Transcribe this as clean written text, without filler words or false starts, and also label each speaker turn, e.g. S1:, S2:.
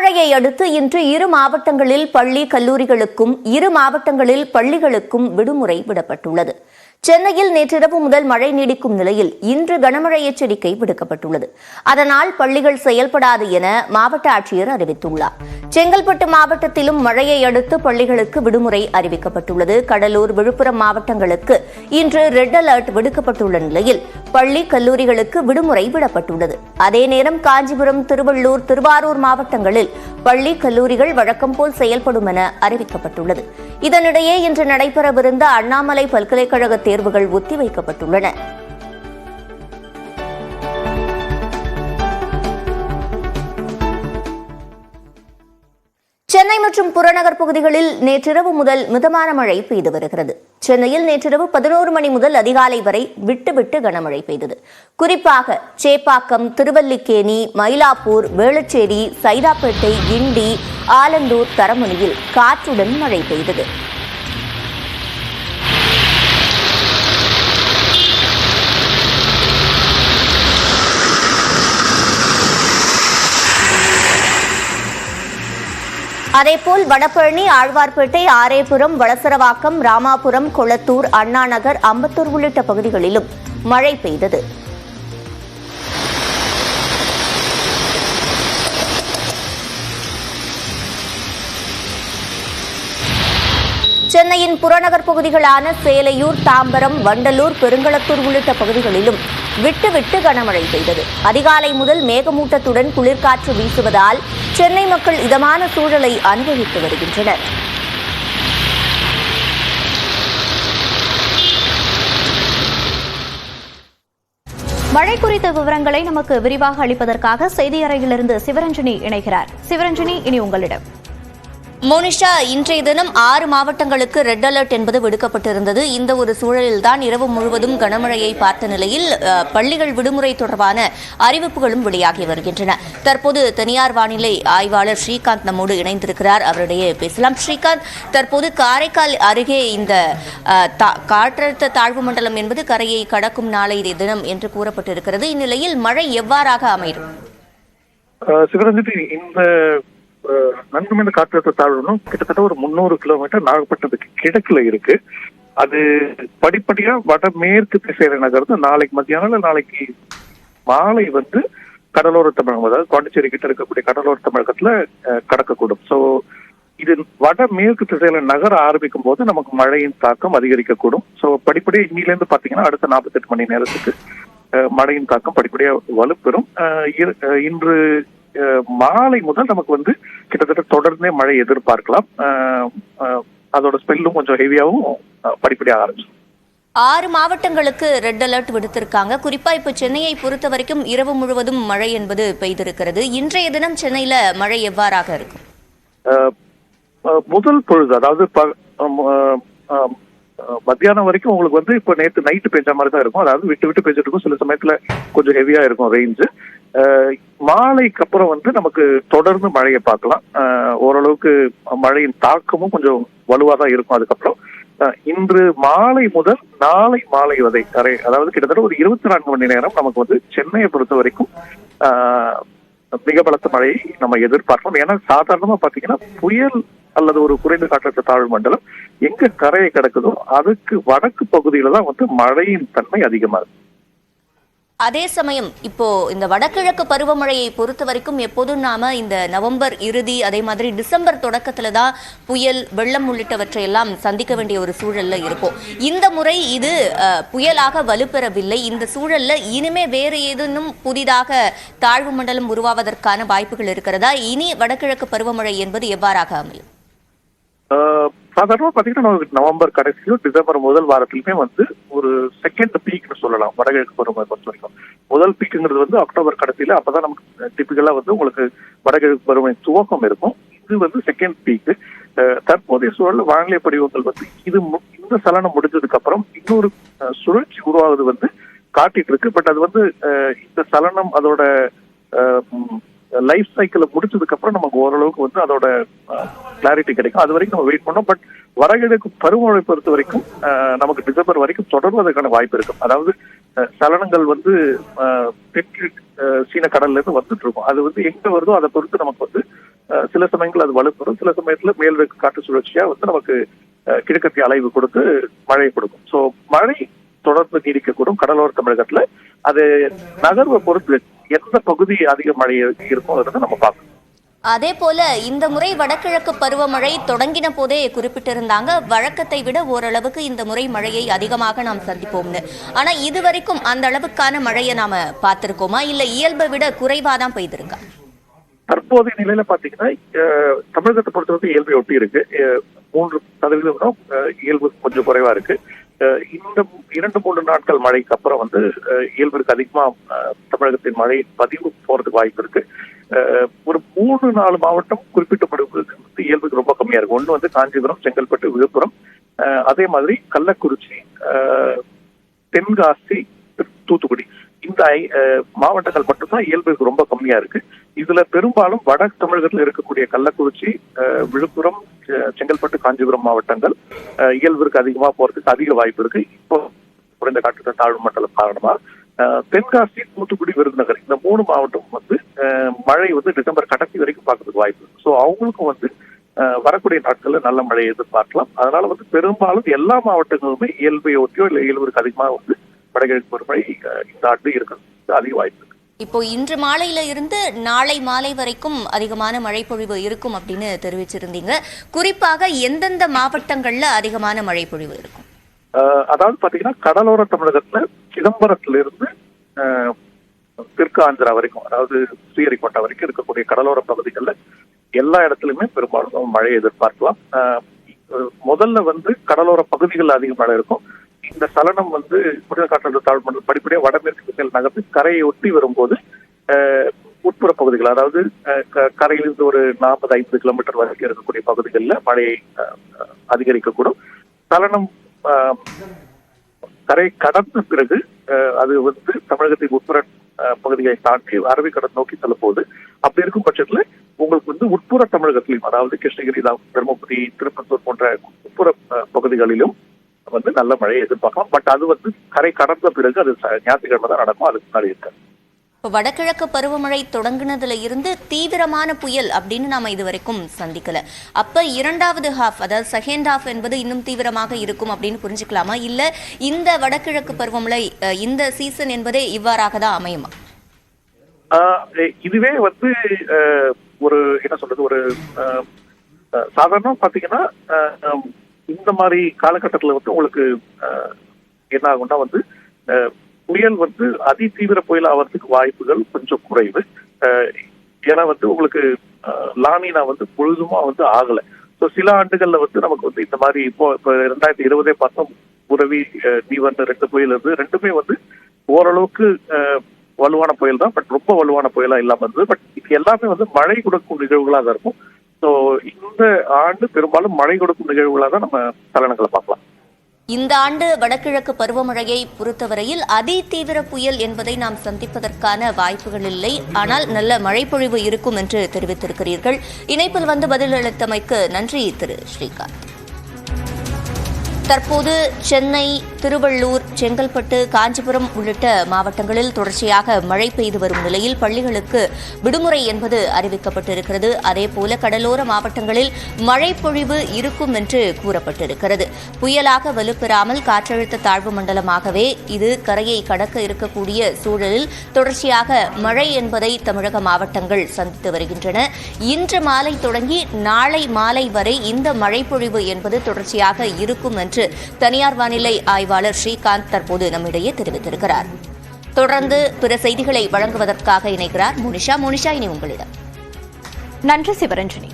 S1: கனமழையை அடுத்து இன்று இரு மாவட்டங்களில் பள்ளி கல்லூரிகளுக்கும் இரு மாவட்டங்களில் பள்ளிகளுக்கும் விடுமுறை விடப்பட்டுள்ளது. சென்னையில் நேற்றிரவு முதல் மழை நீடிக்கும் நிலையில் இன்று கனமழை எச்சரிக்கை விடுக்கப்பட்டுள்ளது. அதனால் பள்ளிகள் செயல்படாது என மாவட்ட ஆட்சியர் அறிவித்துள்ளார். செங்கல்பட்டு மாவட்டத்திலும் மழையை அடுத்து பள்ளிகளுக்கு விடுமுறை அறிவிக்கப்பட்டுள்ளது. கடலூர், விழுப்புரம் மாவட்டங்களுக்கு இன்று ரெட் அலர்ட் விடுக்கப்பட்டுள்ள நிலையில் பள்ளி கல்லூரிகளுக்கு விடுமுறை விடப்பட்டுள்ளது. அதே நேரம் காஞ்சிபுரம், திருவள்ளூர், திருவாரூர் மாவட்டங்களில் பள்ளி கல்லூரிகள் வழக்கம் போல் செயல்படும் என அறிவிக்கப்பட்டுள்ளது. இதனிடையே இன்று நடைபெறவிருந்த அண்ணாமலை பல்கலைக்கழக தேர்வுகள் ஒத்திவைக்கப்பட்டுள்ளன. சென்னை மற்றும் புறநகர் பகுதிகளில் நேற்றிரவு முதல் மிதமான மழை பெய்து வருகிறது. சென்னையில் நேற்றிரவு 11 மணி முதல் அதிகாலை வரை விட்டு கனமழை பெய்தது. குறிப்பாக சேப்பாக்கம், திருவல்லிக்கேணி, மயிலாப்பூர், வேளச்சேரி, சைதாப்பேட்டை, கிண்டி, ஆலந்தூர், தரமணியில் காற்றுடன் மழை பெய்தது. அதேபோல் வடபழனி, ஆழ்வார்பேட்டை, ஆரேபுரம், வளசரவாக்கம், ராமாபுரம், கொளத்தூர், அண்ணாநகர், அம்பத்தூர் உள்ளிட்ட பகுதிகளிலும் மழை பெய்தது. சென்னையின் புறநகர் பகுதிகளான சேலையூர், தாம்பரம், வண்டலூர், பெருங்களத்தூர் உள்ளிட்ட பகுதிகளிலும் விட்டு கனமழை பெய்தது. அதிகாலை முதல் மேகமூட்டத்துடன் குளிர்காற்று வீசுவதால் சென்னை மக்கள் இதமான சூழலை அனுபவித்து வருகின்றனர்.
S2: மழை குறித்த விவரங்களை நமக்கு விரிவாக அளிப்பதற்காக செய்தியறையிலிருந்து சிவரஞ்சனி இணைகிறார். சிவரஞ்சனி, இனி உங்களிடம்.
S1: மோனிஷா, இன்றைய தினம் 6 மாவட்டங்களுக்கு ரெட் அலர்ட் என்பது விடுக்கப்பட்டிருந்தது. இந்த ஒரு சூழலில்தான் இரவு முழுவதும் கனமழையை பார்த்த நிலையில் பள்ளிகள் விடுமுறை தொடர்பான அறிவிப்புகளும் வெளியாகி வருகின்றன. தற்போது தனியார் வானிலை ஆய்வாளர் ஸ்ரீகாந்த் நம்மோடு இணைந்திருக்கிறார். அவரிடையே பேசலாம். ஸ்ரீகாந்த், தற்போது காரைக்கால் அருகே இந்த காற்றழுத்த தாழ்வு மண்டலம் என்பது கரையை கடக்கும் நாளை தினம் என்று கூறப்பட்டிருக்கிறது. இந்நிலையில் மழை எவ்வாறாக அமையும்?
S3: சிவரஞ்சனி, இந்த நன்கு காற்றழுத்த தாழ்வுனும் கிட்டத்தட்ட ஒரு 300 கிலோமீட்டர் நாகப்பட்டினத்துக்கு கிழக்குல இருக்கு. அது படிப்படியா வடமேற்கு திசையில நகர்ந்து நாளைக்கு மத்தியானம், நாளைக்கு மாலை கடலோர தமிழகம், அதாவது பாண்டிச்சேரி கிட்ட இருக்கக்கூடிய கடலோர தமிழகத்துல கடக்கக்கூடும். சோ இது வடமேற்கு திசையில நகர ஆரம்பிக்கும் போது நமக்கு மழையின் தாக்கம் அதிகரிக்கக்கூடும். சோ படிப்படியா இன்னிலிருந்து பாத்தீங்கன்னா அடுத்த 48 மணி நேரத்துக்கு மழையின் தாக்கம் படிப்படியா வலுப்பெறும். இன்று மாலை முதல் நமக்கு கிட்டத்தட்ட தொடர்ந்தே மழை எதிர்பார்க்கலாம். அதோட ஸ்பெல்லும் கொஞ்சம் ஹெவியாவும் படிப்படியாக ஆரம்பிச்சு.
S1: 6 மாவட்டங்களுக்கு ரெட் அலர்ட் விடுத்திருக்காங்க. குறிப்பா இப்ப சென்னையை பொறுத்த வரைக்கும் இரவு முழுவதும் மழை என்பது பெய்திருக்கிறது. இன்றைய தினம் சென்னையில மழை எவ்வாறாக இருக்கும்?
S3: முதல் பொழுது, அதாவது மத்தியானம் வரைக்கும் உங்களுக்கு இப்ப நேற்று நைட்டு பெஞ்ச மாதிரி தான் இருக்கும். அதாவது விட்டு பெஞ்சிட்டு இருக்கும். சில சமயத்துல கொஞ்சம் ஹெவியா இருக்கும் ரேஞ்சு. மாலைக்கு அப்புறம் நமக்கு தொடர்ந்து மழையை பார்க்கலாம். ஓரளவுக்கு மழையின் தாக்கமும் கொஞ்சம் வலுவா தான் இருக்கும். அதுக்கப்புறம் இன்று மாலை முதல் நாளை மாலை வரை, அதாவது கிட்டத்தட்ட ஒரு 24 மணி நேரம் நமக்கு சென்னையை பொறுத்த வரைக்கும் மிக பலத்த மழையை நம்ம எதிர்பார்க்கலாம். ஏன்னா சாதாரணமா பாத்தீங்கன்னா புயல் அல்லது ஒரு குறைந்த காற்றழுத்த தாழ்வு மண்டலம் எங்க கரையை கிடக்குதோ அதுக்கு வடக்கு பகுதியில தான் மழையின் தன்மை அதிகமாகும்.
S1: அதே சமயம் இப்போ இந்த வடகிழக்கு பருவமழையை பொறுத்த வரைக்கும் எப்போதும் நாம இந்த நவம்பர் இறுதி, அதே மாதிரி டிசம்பர் தொடக்கத்துல தான் புயல், வெள்ளம் உள்ளிட்டவற்றையெல்லாம் சந்திக்க வேண்டிய ஒரு சூழல்ல இருக்கும். இந்த முறை இது புயலாக வலுப்பெறவில்லை. இந்த சூழல்ல இனிமே வேறு ஏதேனும் புதிதாக தாழ்வு மண்டலம் உருவாவதற்கான வாய்ப்புகள் இருக்கிறதா? இனி வடகிழக்கு பருவமழை என்பது எவ்வாறாக அமையும்?
S3: சாதாரணமா பாத்தீங்கன்னா நவம்பர் கடைசியும் டிசம்பர் முதல் வாரத்திலுமே ஒரு செகண்ட் பீக்னு சொல்லலாம் வடகிழக்கு பருவமழை பொறுத்த வரைக்கும். முதல் பீக்குங்கிறது அக்டோபர் கடைசியில, அப்பதான் நமக்கு டிபிக்கலா உங்களுக்கு வடகிழக்கு பருவமழை துவக்கம் இருக்கும். இது செகண்ட் பீக்கு. தற்போதைய சூழல் வானிலை படிவங்கள் இது இந்த சலனம் முடிஞ்சதுக்கு அப்புறம் இன்னொரு சுழற்சி உருவாகுது காட்டிட்டு இருக்கு. பட் அது இந்த சலனம் அதோட லைஃப் சைக்கிள் முடிச்சதுக்கு அப்புறம் நமக்கு ஓரளவுக்கு அதோட கிளாரிட்டி கிடைக்கும். அது வரைக்கும் நம்ம வெயிட் பண்ணோம். பட் வடகிழக்கு பருவமழை பொறுத்த வரைக்கும் நமக்கு டிசம்பர் வரைக்கும் தொடர்வதற்கான வாய்ப்பு இருக்கும். அதாவது சலனங்கள் தெற்கு சீன கடல்ல இருந்து வந்துட்டு இருக்கும். அது எங்க வருதோ அதை பொறுத்து நமக்கு சில சமயங்கள் அது வலுப்பெறும், சில சமயத்துல மேல்வெக்கு காற்று சுழற்சியா வந்து நமக்கு கிழக்கத்திய அலைவு கொடுத்து மழை கொடுக்கும். சோ மழை தொடர்ந்து நீடிக்கக்கூடும் கடலோர தமிழகத்துல. அது நகர்வை பொறுத்து எந்த பகுதி அதிக மழை இருக்கும் அதை நம்ம பார்க்கணும்.
S1: அதே போல இந்த முறை வடகிழக்கு பருவமழை தொடங்கின போதே குறிப்பிட்டிருந்தாங்க, வழக்கத்தை விட ஓரளவுக்கு இந்த முறை மழையை அதிகமாக நாம் சந்திப்போம்னு. ஆனா இதுவரைக்கும் அந்த அளவுக்கான மழையை நாம பார்த்திருக்கோமா, இல்ல இயல்பை விட குறைவாதான் பெய்திருக்கா?
S3: தற்போதைய நிலையில பாத்தீங்கன்னா தமிழகத்தை பொறுத்தவரைக்கும் இயல்பை ஒட்டி இருக்கு. 3% இயல்பு கொஞ்சம் குறைவா இருக்கு. இந்த 2-3 நாட்கள் மழைக்கு அப்புறம் வந்து இயல்பிற்கு அதிகமா தமிழகத்தின் மழை பதிவு போறதுக்கு வாய்ப்பு இருக்கு. ஒரு 3-4 மாவட்டம் குறிப்பிட்டப்படுவதற்கு வந்து இயல்புக்கு ரொம்ப கம்மியா இருக்கு. ஒண்ணு வந்து காஞ்சிபுரம், செங்கல்பட்டு, விழுப்புரம், அதே மாதிரி கள்ளக்குறிச்சி, தென்காசி, தூத்துக்குடி, இந்த மாவட்டங்கள் மட்டும்தான் இயல்புக்கு ரொம்ப கம்மியா இருக்கு. இதுல பெரும்பாலும் வட தமிழகத்தில் இருக்கக்கூடிய கள்ளக்குறிச்சி, விழுப்புரம், செங்கல்பட்டு, காஞ்சிபுரம் மாவட்டங்கள் இயல்பிற்கு அதிகமா போறதுக்கு அதிக வாய்ப்பு இருக்கு. இப்போ குறைந்த காற்றழுத்த தாழ்வு மண்டலம் காரணமா தென்காசி, தூத்துக்குடி, விருதுநகர் இந்த 3 மாவட்டம் வந்து மழை வந்து டிசம்பர் கடைசி வரைக்கும் பார்க்கறதுக்கு வாய்ப்பு இருக்கு. ஸோ அவங்களுக்கும் வந்து வரக்கூடிய நாட்கள்ல நல்ல மழையை எதிர்பார்க்கலாம். அதனால வந்து பெரும்பாலும் எல்லா மாவட்டங்களுமே இயல்பை ஒட்டியோ இல்லை இயல்பிற்கு அதிகமாக வந்து வடகிழக்கு பருவமழை இந்த ஆண்டு இருக்கிறது அதிக வாய்ப்பு இருக்கு.
S1: இப்போ இன்று மாலையில இருந்து நாளை மாலை வரைக்கும் அதிகமான மழை பொழிவு இருக்கும் அப்படின்னு தெரிவிச்சிருந்தீங்க. குறிப்பாக எந்தெந்த மாவட்டங்கள்ல அதிகமான மழை பொழிவு இருக்கும்?
S3: அதாவது பாத்தீங்கன்னா கடலோர தமிழகத்துல சிதம்பரத்திலிருந்து தெற்கு ஆந்திரா வரைக்கும், அதாவது ஸ்ரீஹரிகோட்டா வரைக்கும் இருக்கக்கூடிய கடலோர பகுதிகளில் எல்லா இடத்துலயுமே பெரும்பாலும் மழையை எதிர்பார்க்கலாம். முதல்ல வந்து கடலோர பகுதிகளில் அதிக மழை இருக்கும். இந்த சலனம் வந்து குறைந்த காற்றழுத்த தாழ்வு மண்டலம் படிப்படியாக வடமேற்கு திசையில் நகர்ந்து கரையை ஒட்டி வரும்போது உட்புற பகுதிகள், அதாவது கரையிலிருந்து ஒரு 40-50 கிலோமீட்டர் வரைக்கும் இருக்கக்கூடிய பகுதிகளில் மழையை அதிகரிக்கக்கூடும். சலனம் கரை கடந்த பிறகு அது வந்து தமிழகத்தின் உட்புற பகுதிகளை தாண்டி அரபிக்கடல் நோக்கி செல்ல போகுது. அப்படி இருக்கும் பட்சத்துல உங்களுக்கு வந்து உட்புற தமிழகத்திலும், அதாவது கிருஷ்ணகிரி, தருமபுரி, திருப்பத்தூர் போன்ற உட்புற பகுதிகளிலும் வந்து நல்ல மழையை எதிர்பார்க்கலாம். பட் அது வந்து கரை கடந்த பிறகு அது ஞாயிற்றுக்கிழமை தான் நடக்கும், அதுக்கு முன்னாடி இருக்காது.
S1: வடகிழக்கு பருவமழை தொடங்கினதுல இருந்து தீவிரமான புயல் அப்படின்னு நாம இதுவரைக்கும் சந்திக்கல. அப்ப இரண்டாவது ஹாஃப், அதாவது செகண்ட் ஹாஃப் என்பது இன்னும் தீவிரமாக இருக்கும் அப்படின்னு புரிஞ்சுக்கலாமா, இல்ல இந்த வடகிழக்கு பருவமழை இந்த சீசன் என்பதே இவ்வாறாக தான் அமையுமா?
S3: இதுவே வந்து ஒரு என்ன சொல்றது, ஒரு சாதாரண பாத்தீங்கன்னா இந்த மாதிரி காலகட்டத்துல வந்து உங்களுக்கு என்ன ஆகும்னா வந்து புயல் வந்து அதி தீவிர புயல் ஆகிறதுக்கு வாய்ப்புகள் கொஞ்சம் குறைவு. ஏன்னா வந்து உங்களுக்கு லானினா வந்து முழுதுமா வந்து ஆகல. ஸோ சில ஆண்டுகள்ல வந்து நமக்கு வந்து இந்த மாதிரி இப்போ 2020 பார்த்தோம், புரவி, நீவன் 2 புயல் இருந்து, ரெண்டுமே வந்து ஓரளவுக்கு வலுவான புயல் தான், பட் ரொம்ப வலுவான புயலா இல்லாம இருந்தது. பட் இது எல்லாமே வந்து மழை கொடுக்கும் நிகழ்வுகளா தான் இருக்கும். ஸோ இந்த ஆண்டு பெரும்பாலும் மழை கொடுக்கும் நிகழ்வுகளா தான் நம்ம சலனங்களை பார்க்கலாம்.
S1: இந்த ஆண்டு வடகிழக்கு பருவமழையை பொறுத்தவரையில் அதி தீவிர புயல் என்பதை நாம் சந்திப்பதற்கான வாய்ப்புகள் இல்லை. ஆனால் நல்ல மழைப்பொழிவு இருக்கும் என்று தெரிவித்திருக்கிறீர்கள். இணைப்பில் வந்து பதிலளித்தமைக்கு நன்றி திரு ஸ்ரீகாந்த். தற்போது சென்னை, திருவள்ளூர், செங்கல்பட்டு, காஞ்சிபுரம் உள்ளிட்ட மாவட்டங்களில் தொடர்ச்சியாக மழை பெய்து வரும் நிலையில் பள்ளிகளுக்கு விடுமுறை என்பது அறிவிக்கப்பட்டிருக்கிறது. அதேபோல கடலோர மாவட்டங்களில் மழை பொழிவு இருக்கும் என்று கூறப்பட்டிருக்கிறது. புயலாக வலுப்பெறாமல் காற்றழுத்த தாழ்வு மண்டலமாகவே இது கரையை கடக்க இருக்கக்கூடிய சூழலில் தொடர்ச்சியாக மழை என்பதை தமிழக மாவட்டங்கள் சந்தித்து வருகின்றன. இன்று மாலை தொடங்கி நாளை மாலை வரை இந்த மழை பொழிவு என்பது தொடர்ச்சியாக இருக்கும் என்று தனியார் வானிலை ஆய்வாளர் ஸ்ரீகாந்த் தற்போது நம்மிடையே தெரிவித்திருக்கிறார். தொடர்ந்து பிற செய்திகளை வழங்குவதற்காக இணைகிறார் மோனிஷா. இனி உங்களிடம்.
S2: நன்றி சிவரஞ்சனி.